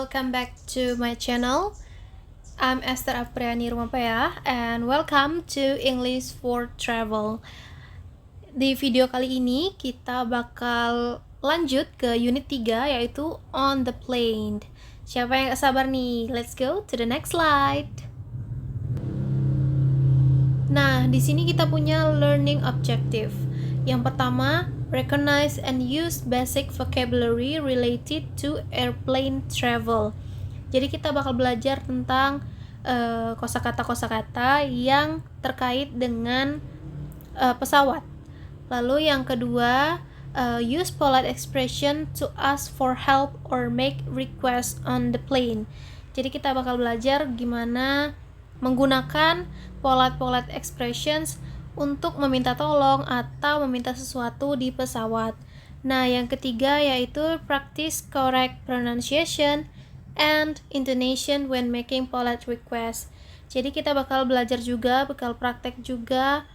welcome back to my channel. I'm Esther Apriani Rumapaya and welcome to English for Travel. Di video kali ini kita bakal lanjut ke unit 3 yaitu On the Plane. Siapa yang gak sabar nih? Let's go to the next slide. Nah, di sini kita punya learning objective. Yang pertama, recognize and use basic vocabulary related to airplane travel. Jadi kita bakal belajar tentang kosakata-kosakata yang terkait dengan pesawat. Lalu yang kedua, use polite expression to ask for help or make request on the plane. Jadi kita bakal belajar gimana menggunakan polite expressions untuk meminta tolong atau meminta sesuatu di pesawat. Nah, yang ketiga yaitu practice correct pronunciation and intonation when making polite request. Jadi kita bakal belajar juga, bakal praktek juga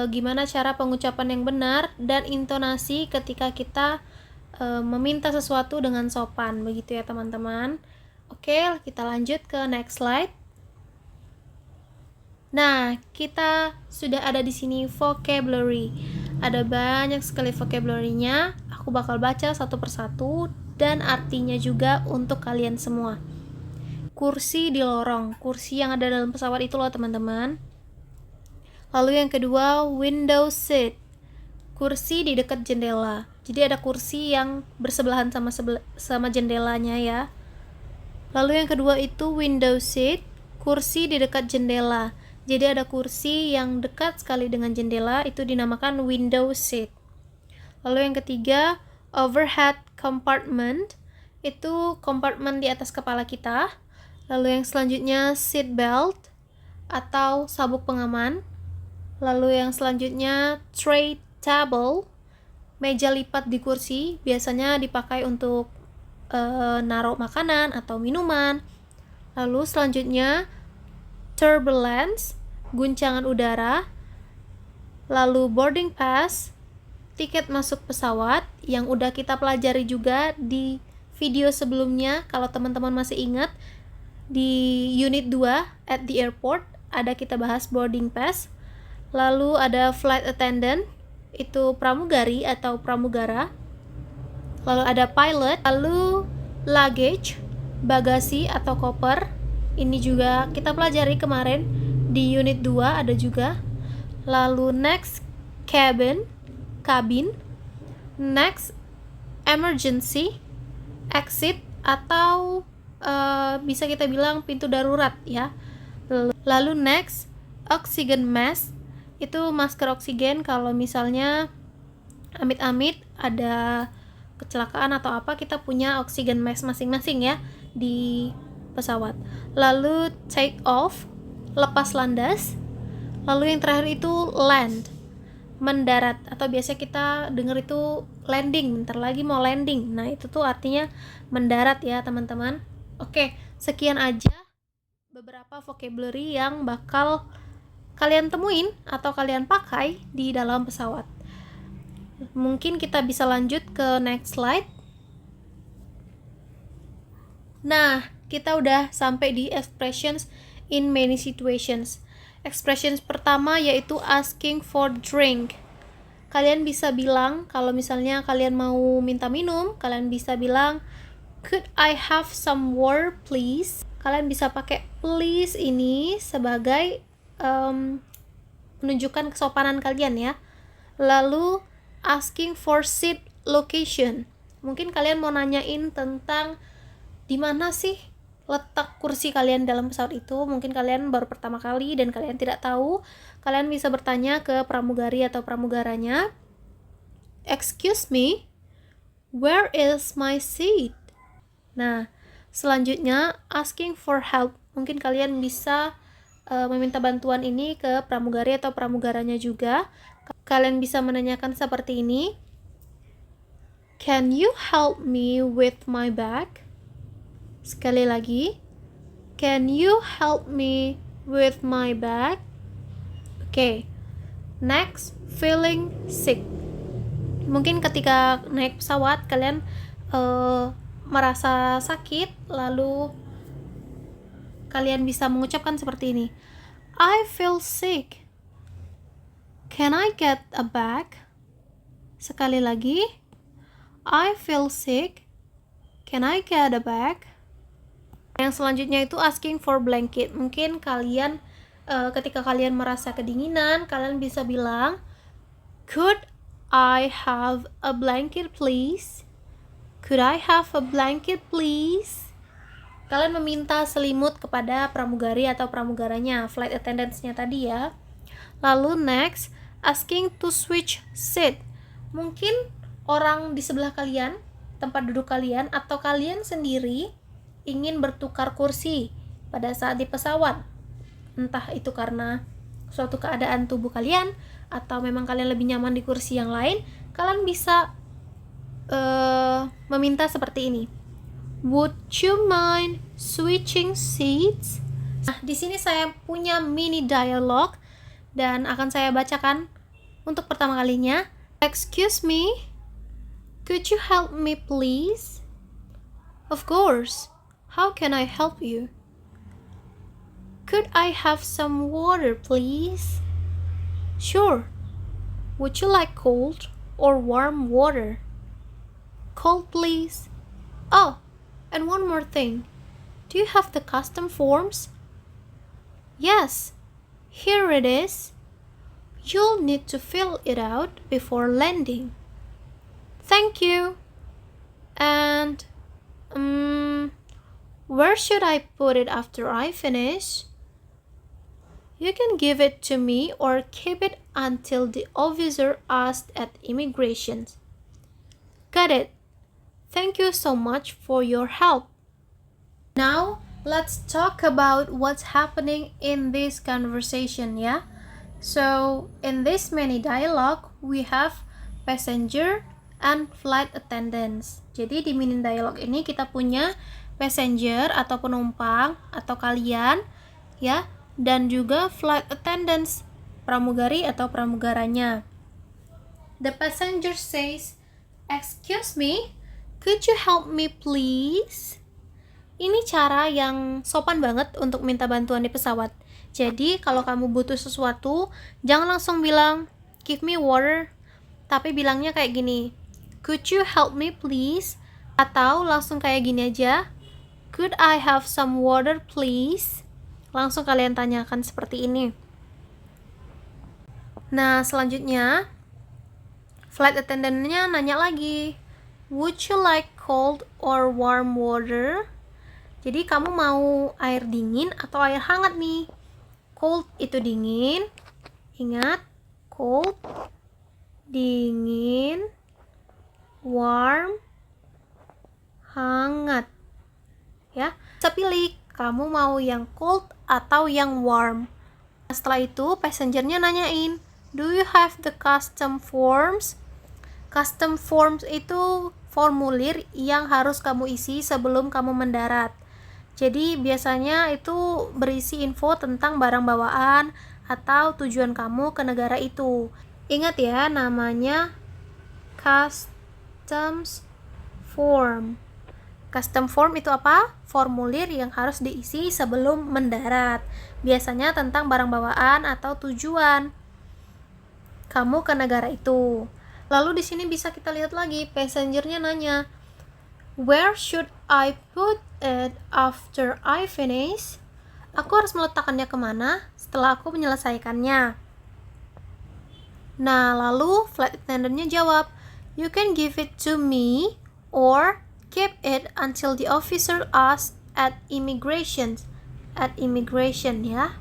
gimana cara pengucapan yang benar dan intonasi ketika kita meminta sesuatu dengan sopan. Begitu ya teman-teman. Oke, kita lanjut ke next slide. Nah, kita sudah ada di sini vocabulary. Ada banyak sekali vocabulary-nya. Aku bakal baca satu persatu dan artinya juga untuk kalian semua. Kursi di lorong, kursi yang ada dalam pesawat itu loh teman-teman. Lalu yang kedua, window seat, kursi di dekat jendela. Jadi ada kursi yang bersebelahan sama jendelanya ya. Lalu yang kedua itu window seat, kursi di dekat jendela. Jadi ada kursi yang dekat sekali dengan jendela, itu dinamakan window seat. Lalu yang ketiga, overhead compartment, itu kompartemen di atas kepala kita. Lalu yang selanjutnya, seat belt atau sabuk pengaman. Lalu yang selanjutnya, tray table, meja lipat di kursi, biasanya dipakai untuk naruh makanan atau minuman. Lalu selanjutnya, turbulence, guncangan udara. Lalu boarding pass, tiket masuk pesawat yang udah kita pelajari juga di video sebelumnya. Kalau teman-teman masih ingat, di unit 2 at the airport ada kita bahas boarding pass. Lalu ada flight attendant, itu pramugari atau pramugara. Lalu ada pilot. Lalu luggage, bagasi atau koper. Ini juga kita pelajari kemarin di unit 2 ada juga. Lalu next, kabin. Next, emergency, exit atau bisa kita bilang pintu darurat ya. Lalu next, oxygen mask, itu masker oksigen kalau misalnya amit-amit ada kecelakaan atau apa, kita punya oxygen mask masing-masing ya di pesawat. Lalu take off, lepas landas. Lalu yang terakhir itu land, mendarat, atau biasa kita dengar itu landing, bentar lagi mau landing. Nah, itu tuh artinya mendarat ya, teman-teman. Oke, sekian aja beberapa vocabulary yang bakal kalian temuin atau kalian pakai di dalam pesawat. Mungkin kita bisa lanjut ke next slide. Nah, kita udah sampai di expressions in many situations. Expressions pertama yaitu asking for drink. Kalian bisa bilang, kalau misalnya kalian mau minta minum, kalian bisa bilang, could I have some water please? Kalian bisa pakai please ini sebagai menunjukkan kesopanan kalian ya. Lalu asking for seat location. Mungkin kalian mau nanyain tentang di mana sih letak kursi kalian dalam pesawat itu. Mungkin kalian baru pertama kali dan kalian tidak tahu. Kalian bisa bertanya ke pramugari atau pramugaranya, excuse me, where is my seat? Nah, selanjutnya asking for help. Mungkin kalian bisa meminta bantuan ini ke pramugari atau pramugaranya juga. Kalian bisa menanyakan seperti ini, can you help me with my bag? Sekali lagi, can you help me with my bag? Oke. Next, feeling sick. Mungkin ketika naik pesawat kalian merasa sakit, lalu kalian bisa mengucapkan seperti ini. I feel sick. Can I get a bag? Sekali lagi. I feel sick. Can I get a bag? Yang selanjutnya itu asking for blanket. Mungkin kalian ketika kalian merasa kedinginan, kalian bisa bilang, could I have a blanket please? Could I have a blanket please? Kalian meminta selimut kepada pramugari atau pramugaranya, flight attendants-nya tadi ya. Lalu next, asking to switch seat. Mungkin orang di sebelah kalian, tempat duduk kalian, atau kalian sendiri ingin bertukar kursi pada saat di pesawat. Entah itu karena suatu keadaan tubuh kalian, atau memang kalian lebih nyaman di kursi yang lain, kalian bisa meminta seperti ini. Would you mind switching seats? Nah, di sini saya punya mini dialog dan akan saya bacakan untuk pertama kalinya. Excuse me, could you help me please? Of course. How can I help you? Could I have some water, please? Sure. Would you like cold or warm water? Cold, please. Oh, and one more thing. Do you have the custom forms? Yes. Here it is. You'll need to fill it out before landing. Thank you. And, where should I put it after I finish? You can give it to me or keep it until the officer asks at immigration. Got it. Thank you so much for your help. Now, let's talk about what's happening in this conversation, ya. So, in this mini dialogue, we have passenger and flight attendants. Jadi di mini dialogue ini kita punya passenger atau penumpang atau kalian, ya, dan juga flight attendants, pramugari atau pramugaranya. The passenger says, "Excuse me, could you help me please?" Ini cara yang sopan banget untuk minta bantuan di pesawat. Jadi kalau kamu butuh sesuatu, jangan langsung bilang, "Give me water," tapi bilangnya kayak gini, "Could you help me please?" Atau langsung kayak gini aja, "Could I have some water please?" Langsung kalian tanyakan seperti ini. Nah, selanjutnya flight attendant-nya nanya lagi, "Would you like cold or warm water?" Jadi kamu mau air dingin atau air hangat nih? Cold itu dingin. Ingat, cold dingin, warm hangat. Ya, bisa pilih kamu mau yang cold atau yang warm. Setelah itu passengernya nanyain, "Do you have the custom forms?" Custom forms itu formulir yang harus kamu isi sebelum kamu mendarat. Jadi biasanya itu berisi info tentang barang bawaan atau tujuan kamu ke negara itu. Ingat ya, namanya customs form. Custom form itu apa? Formulir yang harus diisi sebelum mendarat. Biasanya tentang barang bawaan atau tujuan kamu ke negara itu. Lalu di sini bisa kita lihat lagi, passengernya nanya, "Where should I put it after I finish?" Aku harus meletakkannya kemana setelah aku menyelesaikannya? Nah, lalu flight attendant-nya jawab, "You can give it to me or keep it until the officer asks at immigration." At immigration ya.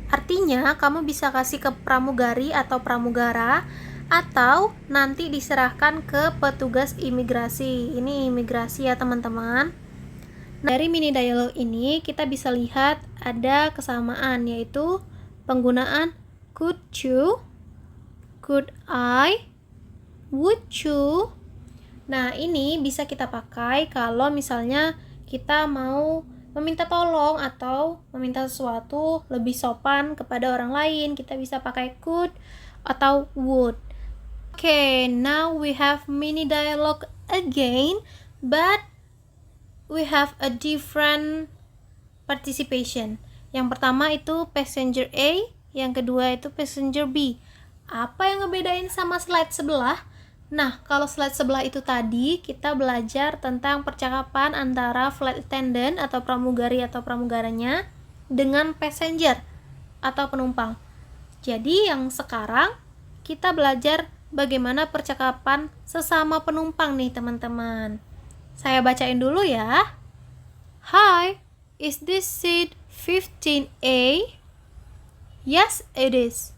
Artinya, kamu bisa kasih ke pramugari atau pramugara atau nanti diserahkan ke petugas imigrasi. Ini imigrasi ya, teman-teman. Nah, dari mini dialog ini kita bisa lihat ada kesamaan, yaitu penggunaan could you, could I, would you. Nah, ini bisa kita pakai kalau misalnya kita mau meminta tolong atau meminta sesuatu lebih sopan kepada orang lain. Kita bisa pakai could atau would. Okay, now we have mini dialogue again, but we have a different participation. Yang pertama itu passenger A, yang kedua itu passenger B. Apa yang ngebedain sama slide sebelah? Nah, kalau slide sebelah itu tadi kita belajar tentang percakapan antara flight attendant atau pramugari atau pramugaranya dengan passenger atau penumpang. Jadi yang sekarang kita belajar bagaimana percakapan sesama penumpang nih teman-teman. Saya bacain dulu ya. Hi, is this seat 15A? Yes, it is.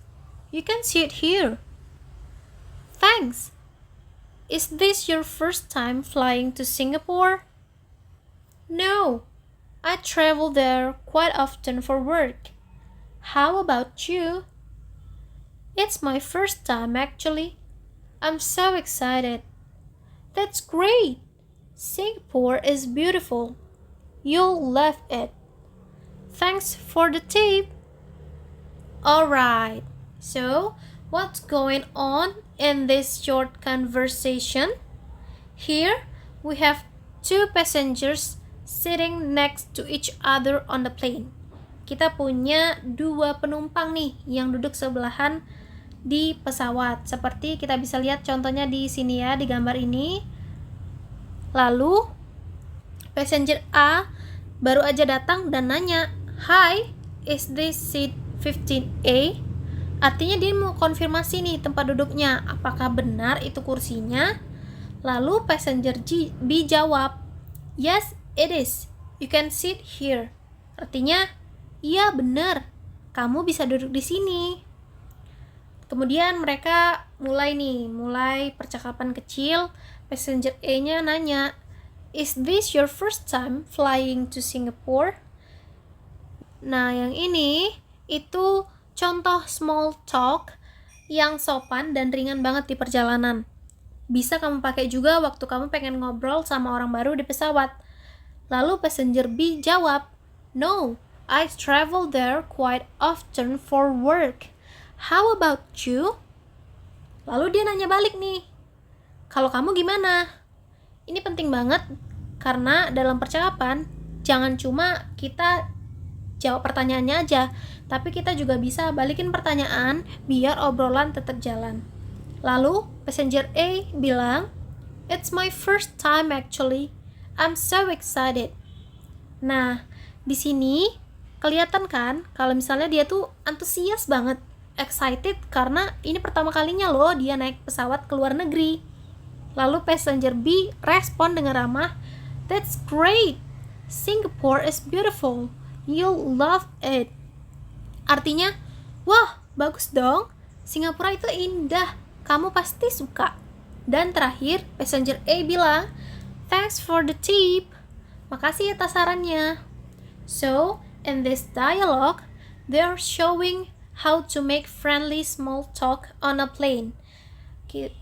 You can sit here. Thanks. Is this your first time flying to Singapore? No, I travel there quite often for work. How about you? It's my first time actually. I'm so excited. That's great. Singapore is beautiful. You'll love it. Thanks for the tip. Alright, so what's going on in this short conversation? Here we have two passengers sitting next to each other on the plane. Kita punya dua penumpang nih yang duduk sebelahan di pesawat. Seperti kita bisa lihat contohnya di sini ya, di gambar ini. Lalu passenger A baru aja datang dan nanya, "Hi, is this seat 15A?" Artinya dia mau konfirmasi nih tempat duduknya, apakah benar itu kursinya. Lalu passenger B jawab, "Yes, it is. You can sit here." Artinya, iya benar, kamu bisa duduk di sini. Kemudian mereka mulai percakapan kecil. Passenger A-nya nanya, "Is this your first time flying to Singapore?" Nah, yang ini itu contoh small talk yang sopan dan ringan banget di perjalanan. Bisa kamu pakai juga waktu kamu pengen ngobrol sama orang baru di pesawat. Lalu passenger B jawab, "No, I travel there quite often for work. How about you?" Lalu dia nanya balik nih, "Kalau kamu gimana?" Ini penting banget karena dalam percakapan jangan cuma kita jawab pertanyaannya aja, tapi kita juga bisa balikin pertanyaan biar obrolan tetap jalan. Lalu passenger A bilang, "It's my first time actually. I'm so excited." Nah, di sini kelihatan kan kalau misalnya dia tuh antusias banget, excited karena ini pertama kalinya loh dia naik pesawat ke luar negeri. Lalu passenger B respon dengan ramah, "That's great. Singapore is beautiful. You'll love it." Artinya, wah, bagus dong. Singapura itu indah. Kamu pasti suka. Dan terakhir, passenger A bilang, "Thanks for the tip." Makasih atas sarannya. So, in this dialogue, they're showing how to make friendly small talk on a plane.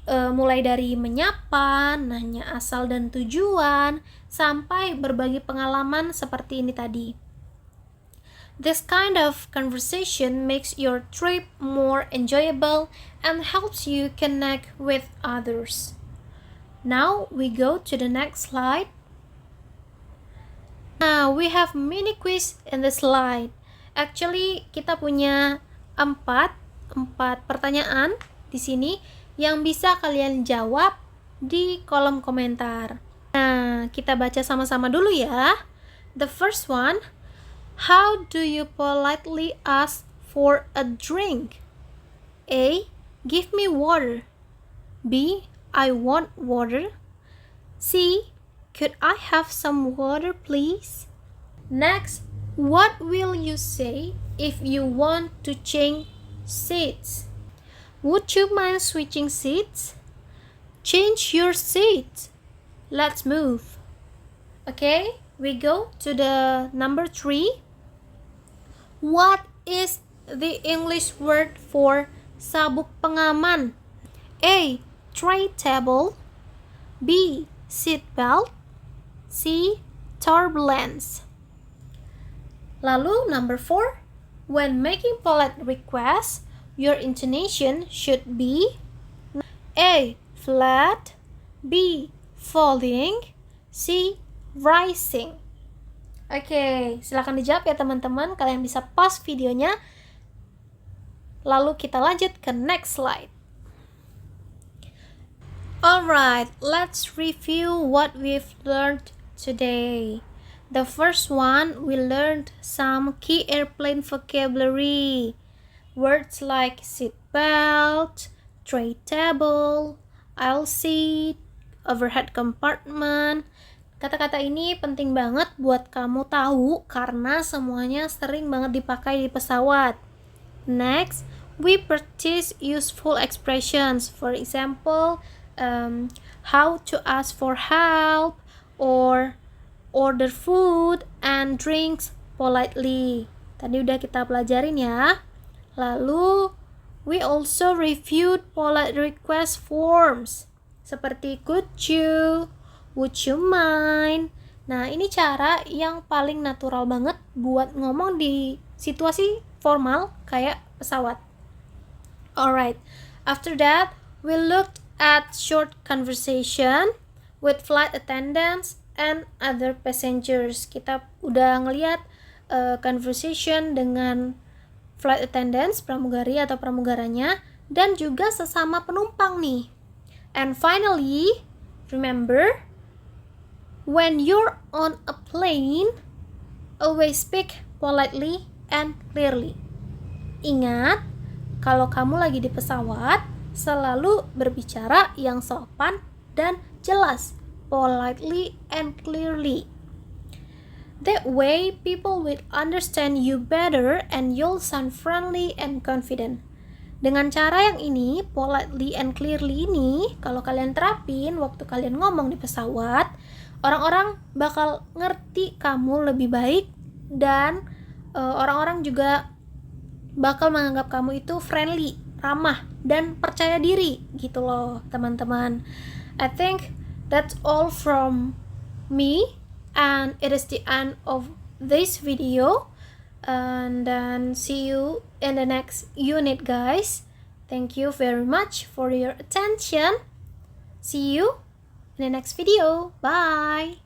Mulai dari menyapa, nanya asal dan tujuan, sampai berbagi pengalaman seperti ini tadi. This kind of conversation makes your trip more enjoyable and helps you connect with others. Now we go to the next slide. Now we have mini quiz in the slide. Actually kita punya empat pertanyaan di sini yang bisa kalian jawab di kolom komentar. Nah, kita baca sama-sama dulu ya. The first one, how do you politely ask for a drink? A. Give me water. B. I want water. C. Could I have some water, please? Next, what will you say if you want to change seats? Would you mind switching seats? Change your seat. Let's move. Okay, we go to the number 3. What is the English word for sabuk pengaman? A. Tray table. B. Seat belt. C. Turbulence. Lalu number 4. When making polite requests, your intonation should be A. Flat. B. Falling. C. rising. Oke, silakan dijawab ya teman-teman. Kalian bisa pause videonya. Lalu kita lanjut ke next slide. Alright, let's review what we've learned today. The first one, we learned some key airplane vocabulary. Words like seat belt, tray table, aisle seat, overhead compartment. Kata-kata ini penting banget buat kamu tahu karena semuanya sering banget dipakai di pesawat. Next, we practice useful expressions. For example, how to ask for help or order food and drinks politely. Tadi udah kita pelajarin ya. Lalu, we also reviewed polite request forms seperti could you, would you mind. Nah, ini cara yang paling natural banget buat ngomong di situasi formal kayak pesawat. Alright, after that, we looked at short conversation with flight attendants and other passengers. Kita udah ngeliat conversation dengan flight attendants, pramugari atau pramugaranya, dan juga sesama penumpang nih. And finally, remember, when you're on a plane, always speak politely and clearly. Ingat, kalau kamu lagi di pesawat, selalu berbicara yang sopan dan jelas, politely and clearly. That way, people will understand you better and you'll sound friendly and confident. Dengan cara yang ini, politely and clearly ini, kalau kalian terapin waktu kalian ngomong di pesawat, orang-orang bakal ngerti kamu lebih baik dan orang-orang juga bakal menganggap kamu itu friendly, ramah, dan percaya diri gitu loh teman-teman. I think that's all from me, and it is the end of this video, and then see you in the next unit, guys. Thank you very much for your attention. See you in the next video. Bye.